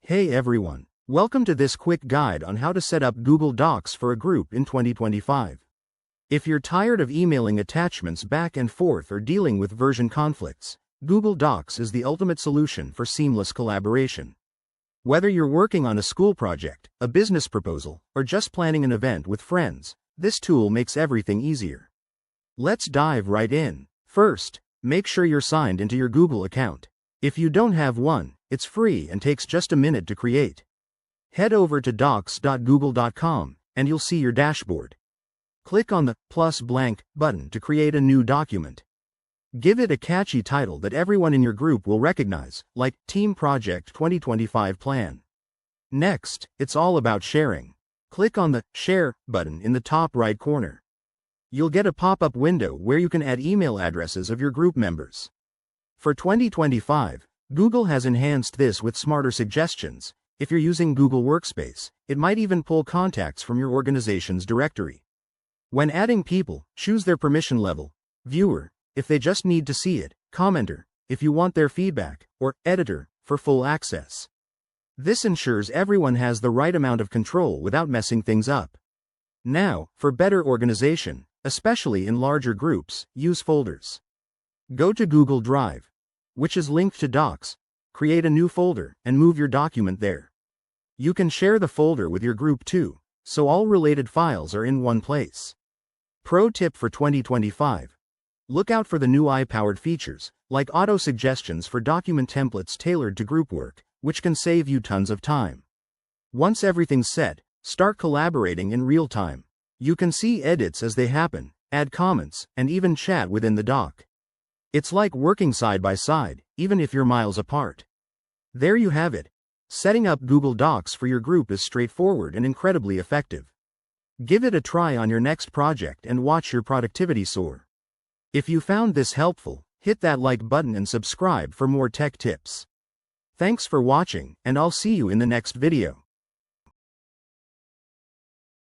Hey everyone, welcome to this quick guide on how to set up Google Docs for a group in 2025. If you're tired of emailing attachments back and forth or dealing with version conflicts, Google Docs is the ultimate solution for seamless collaboration. Whether you're working on a school project, a business proposal, or just planning an event with friends, this tool makes everything easier. Let's dive right in. First, make sure you're signed into your Google account. If you don't have one, it's free and takes just a minute to create. Head over to docs.google.com and you'll see your dashboard. Click on the plus blank button to create a new document. Give it a catchy title that everyone in your group will recognize, like Team Project 2025 Plan. Next, it's all about sharing. Click on the Share button in the top right corner. You'll get a pop-up window where you can add email addresses of your group members. For 2025, Google has enhanced this with smarter suggestions. If you're using Google Workspace, it might even pull contacts from your organization's directory. When adding people, choose their permission level: viewer, if they just need to see it; commenter, if you want their feedback; or editor, for full access. This ensures everyone has the right amount of control without messing things up. Now, for better organization, especially in larger groups, use folders. Go to Google Drive, which is linked to Docs, create a new folder, and move your document there. You can share the folder with your group too, so all related files are in one place. Pro tip for 2025. Look out for the new AI-powered features, like auto-suggestions for document templates tailored to group work, which can save you tons of time. Once everything's set, start collaborating in real time. You can see edits as they happen, add comments, and even chat within the doc. It's like working side by side, even if you're miles apart. There you have it. Setting up Google Docs for your group is straightforward and incredibly effective. Give it a try on your next project and watch your productivity soar. If you found this helpful, hit that like button and subscribe for more tech tips. Thanks for watching, and I'll see you in the next video.